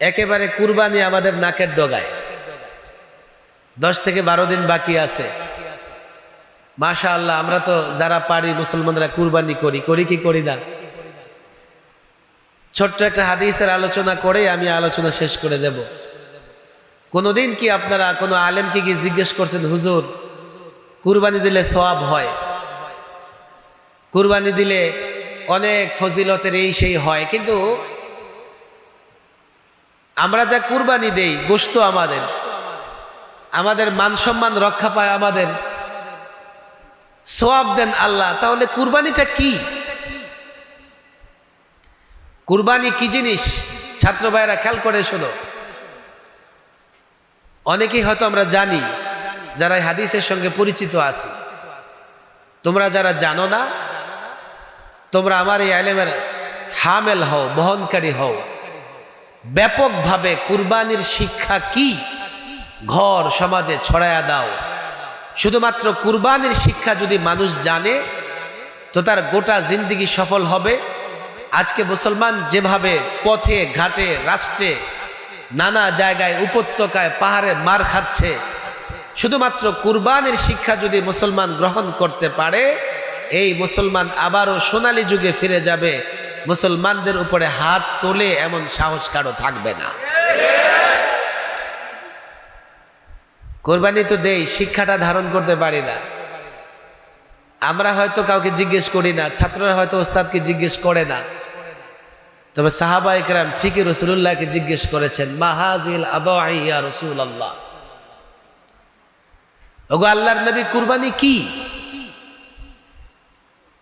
একেবারে কুরবানি আমাদের নাকের ডগায়। 10 থেকে 12 দিন বাকি আছে। মাশাআল্লাহ, আমরা তো যারা পারি মুসলমানরা কুরবানি করি কি করি না? ছোট্ট একটা হাদিসের আলোচনা করে আমি আলোচনা শেষ করে দেব। কোনোদিন কি আপনারা কোনো আলেমকে কি জিজ্ঞেস করছেন, হুজুর কুরবানি দিলে সওয়াব হয়, কুরবানি দিলে অনেক ফজিলতের এই সেই হয়, কিন্তু আমরা যা কুরবানি দেই গোশত আমাদের মান সম্মান রক্ষা পায়, আমাদের সওয়াব দেন আল্লাহ, তাহলে কুরবানিটা কি? কুরবানি কি জিনিস? ছাত্র ভাইরা খেয়াল করে শোনো। অনেকেই হয়তো আমরা জানি, যারা এই হাদিসের সঙ্গে পরিচিত আছি। তোমরা যারা জানো না, তোমরা আমার এই ইলমের হামেল হও, বহনকারী হও। ব্যাপকভাবে কুরবানির শিক্ষা কি ঘর সমাজে ছড়ায়া দাও। শুধুমাত্র কুরবানির শিক্ষা যদি মানুষ জানে তো তার গোটা জিন্দেগি সফল হবে। আজকে মুসলমান যেভাবে পথে ঘাটে রাষ্ট্রে নানা জায়গায় উপত্যকায় পাহাড়ে মার খাচ্ছে, শুধুমাত্র কুরবানির শিক্ষা যদি মুসলমান গ্রহণ করতে পারে, এই মুসলমান আবারও সোনালী যুগে ফিরে যাবে। মুসলমানদের উপরে হাত তোলে এমন সাহস কারো থাকবে না। কোরবানি তো দেই, শিক্ষাটা ধারণ করতে পারি না। আমরা হয়তো কাউকে জিজ্ঞেস করি না, ছাত্ররা হয়তো ওস্তাদকে জিজ্ঞেস করে না, তবে সাহাবা ইকরাম ঠিকই রাসূলুল্লাহকে জিজ্ঞেস করেছেন, মাহাজিল আদাই ইয়া রাসূলুল্লাহ, ওগো আল্লাহর নবী কুরবানি কি?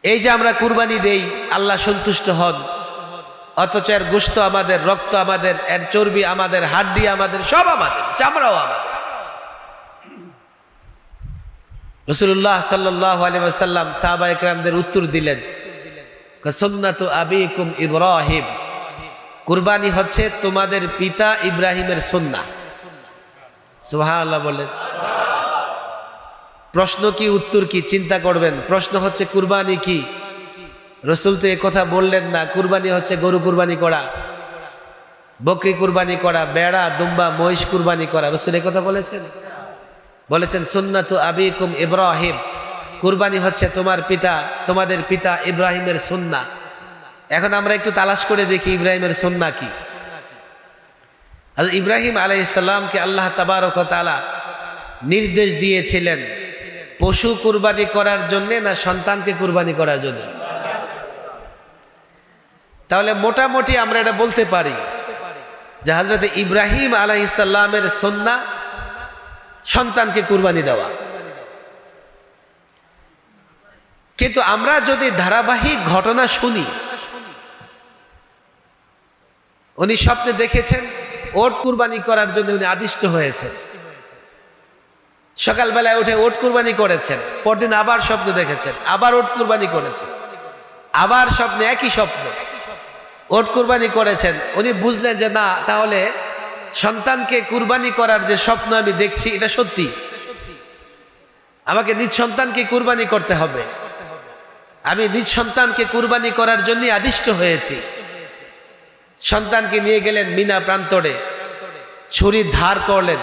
এই যে আমরা কুরবানি দেই, আল্লাহ সন্তুষ্ট হন, অথচ এর গোশত আমাদের, রক্ত আমাদের, এর চর্বি আমাদের, হাড্ডি আমাদের, সব আমাদের, চামড়াও আমাদের। রাসূলুল্লাহ সাল্লাল্লাহু আলাইহি ওয়াসাল্লাম সাহাবা ইকরামদের উত্তর দিলেন, সুন্নাতু আবিকুম ইব্রাহিম, কুরবানি হচ্ছে তোমাদের পিতা ইব্রাহিমের সুন্নাহ। সুবহানাল্লাহ বলেন। প্রশ্ন কি উত্তর কি চিন্তা করবেন। প্রশ্ন হচ্ছে কুরবানি কি? রাসূল তো কথা বললেন না। কুরবানি হচ্ছে গরু কুরবানি করা, বকরি কুরবানি করা, বেড়া দুম্বা মহিষ কুরবানি করা। রাসূল কথা বলেছেন? বলেছেন সুন্নাতু আবিকুম ইব্রাহিম, কুরবানি হচ্ছে তোমাদের পিতা ইব্রাহিমের সুন্নাহ। এখন আমরা একটু তালাশ করে দেখি ইব্রাহিমের সুন্নাহ কি। ইব্রাহিম আলাইহিস সালামকে আল্লাহ তাবারক ওয়া তাআলা নির্দেশ দিয়েছিলেন পশু কুরবানি করার জন্য না সন্তানকে কুরবানি করার জন্য? তাহলে মোটামুটি আমরা এটা বলতে পারি যে হযরত ইব্রাহিম আলাইহিস সালামের সুন্নাহ সন্তানকে কুরবানি দেওয়া। কিন্তু আমরা যদি ধারাবাহিক ঘটনা শুনি, উনি স্বপ্নে দেখেছেন ওট কুরবানি করার জন্য উনি আদিষ্ট হয়েছেন। সকালবেলায় উঠে ওট কুরবানি করেছেন, পরদিন আবার স্বপ্ন দেখেছেন, আবার ওট কুরবানি করেছেন, আবার স্বপ্নে একই স্বপ্ন, ওট কুরবানি করেছেন। উনি বুঝলেন যে না, তাহলে সন্তানকে কুরবানি করার যে স্বপ্ন আমি দেখছি এটা সত্যি, আমাকে নিজ সন্তানকে কুরবানি করতে হবে। আমি নিজ সন্তানকে কুরবানি করার জন্য আদিষ্ট হয়েছি। সন্তানকে নিয়ে গেলেন মিনা প্রান্তরে, ছুরি ধার করলেন,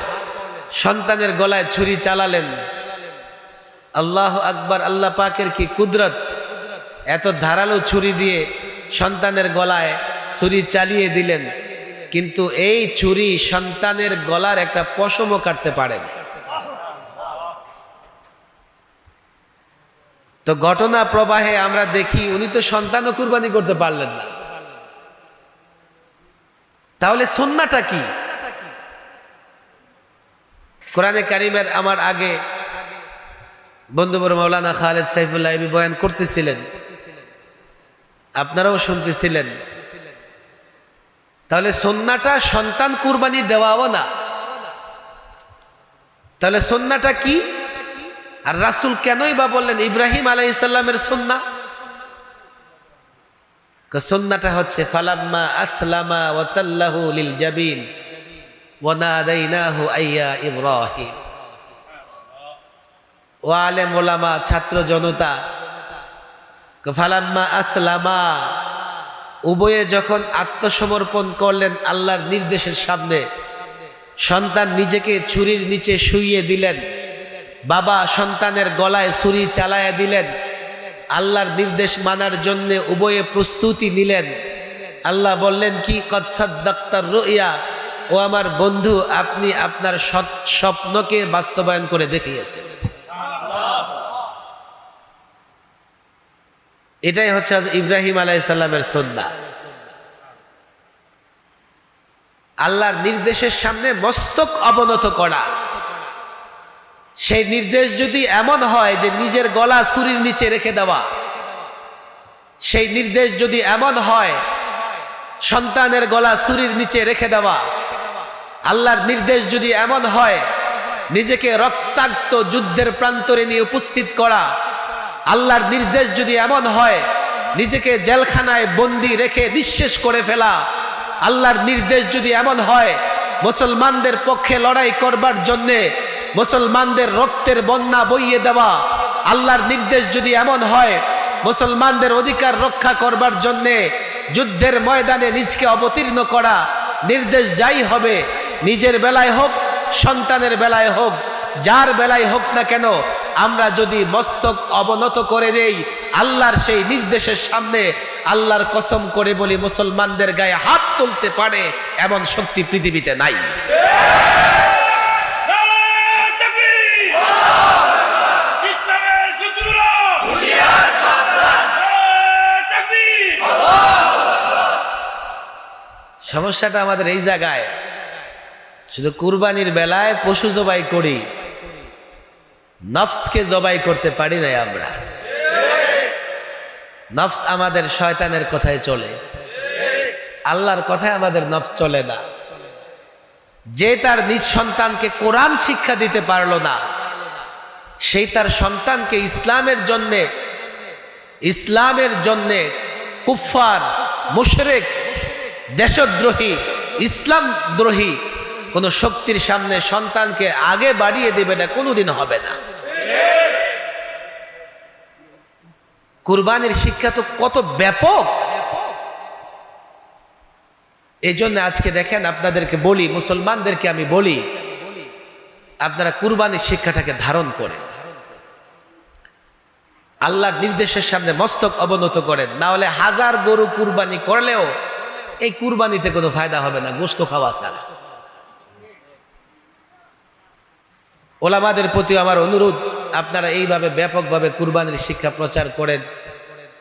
সন্তানের গলায় ছুরি চালালেন। আল্লাহু আকবার, আল্লাহ পাকের কি কুদরত! এত ধারালো ছুরি দিয়ে সন্তানের গলায় ছুরি চালিয়ে দিলেন, কিন্তু এই ছুরি সন্তানের গলার একটা পশমও কাটতে পারে না। তো ঘটনা প্রবাহে আমরা দেখি উনি তো সন্তানও কুরবানি করতে পারলেন না। তাহলে সুন্নাহটা কি? কোরআনে কারিমের আমার আগে বন্ধুবর মাওলানা খালেদ সাইফুল্লাহ বয়ান করতেছিলেন, আপনারাও শুনতেছিলেন। তাহলে সুন্নাহটা সন্তান কুরবানি দেওয়াও না। তাহলে সুন্নাহটা কি? আর রাসূল কেনই বা বললেন ইব্রাহিম আলাইহিস সালামের সুন্নাহ? সুন্নাহটা হচ্ছে ফালাম্মা আসলামা ওয়া তাল্লাহু লিল জাবিন ওয়া নাদাইনাহু আইয়া ইব্রাহিম। ও আলেম ওলামা, ছাত্র জনতা, ফালাম্মা আসলামা, উভয়ে যখন আত্মসমর্পণ করলেন আল্লাহর নির্দেশের সামনে, সন্তান নিজেকে ছুরির নিচে শুইয়ে দিলেন, বাবা সন্তানের গলায় ছুরি চালায়া দিলেন। আল্লাহর নির্দেশ মানার জন্য উভয়ে প্রস্তুতি নিলেন। আল্লাহ বললেন কি, কদ সাদ্দাক্তার রুইয়া, ও আমার বন্ধু, আপনি আপনার স্বপ্নকে বাস্তবায়ন করে দেখিয়েছেন। এটাই হচ্ছে ইব্রাহিম আলাইহিস সালামের সুন্নাহ। আল্লাহর নির্দেশের সামনে মস্তক অবনত করা। সেই নির্দেশ যদি এমন হয় যে নিজের গলা ছুরির নিচে রেখে দেওয়া, সেই নির্দেশ যদি এমন হয় সন্তানের গলা ছুরির নিচে রেখে দেওয়া, আল্লাহর নির্দেশ যদি এমন হয় নিজেকে রক্তাক্ত যুদ্ধের প্রান্তরে নিয়ে উপস্থিত করা, আল্লাহর নির্দেশ যদি এমন হয় নিজেকে জেলখানায় বন্দি রেখে নিঃশেষ করে ফেলা, আল্লাহর নির্দেশ যদি এমন হয় মুসলমানদের পক্ষে লড়াই করবার জন্যে মুসলমানদের রক্তের বন্যা বইয়ে দেওয়া, আল্লাহর নির্দেশ যদি এমন হয় মুসলমানদের অধিকার রক্ষা করবার জন্যে যুদ্ধের ময়দানে নিজকে অবতীর্ণ করা, নির্দেশ যাই হবে, নিজের বেলায় হোক সন্তানের বেলায় হোক, যার বেলায় হোক না কেন, আমরা যদি মস্তক অবনত করে দেই আল্লাহর সেই নির্দেশের সামনে, আল্লাহর কসম করে বলি মুসলমানদের গায়ে হাত তুলতে পারে এমন শক্তি পৃথিবীতে নাই। সমস্যাটা আমাদের এই জায়গায়, শুধু কুরবানির বেলায় পশু জবাই করি, নফসকে জবাই করতে পারি না আমরা। নফস আমাদের শয়তানের কথায় চলে, আল্লাহর কথায় আমাদের নফস চলে না। যে তার নিজ সন্তানকে কোরআন শিক্ষা দিতে পারলো না, সেই তার সন্তানকে ইসলামের জন্যে কুফফার, মুশরিক, দেশদ্রোহী, ইসলাম দ্রোহী কোন শক্তির সামনে সন্তানকে আগে বাড়িয়ে দেবে না, কোনোদিন হবে না। কুরবানির শিক্ষা তো কত ব্যাপক। এই জন্য আজকে দেখেন, আপনাদেরকে বলি, মুসলমানদেরকে আমি বলি, আপনারা কুরবানির শিক্ষাটাকে ধারণ করেন, আল্লাহর নির্দেশের সামনে মস্তক অবনত করেন। না হলে হাজার গরু কুরবানি করলেও এই কুরবানিতে কোনো ফায়দা হবে না, গোশত খাওয়া ছাড়া। ওলামাদের প্রতি আমার অনুরোধ, আপনারা এইভাবে ব্যাপকভাবে কুরবানির শিক্ষা প্রচার করেন।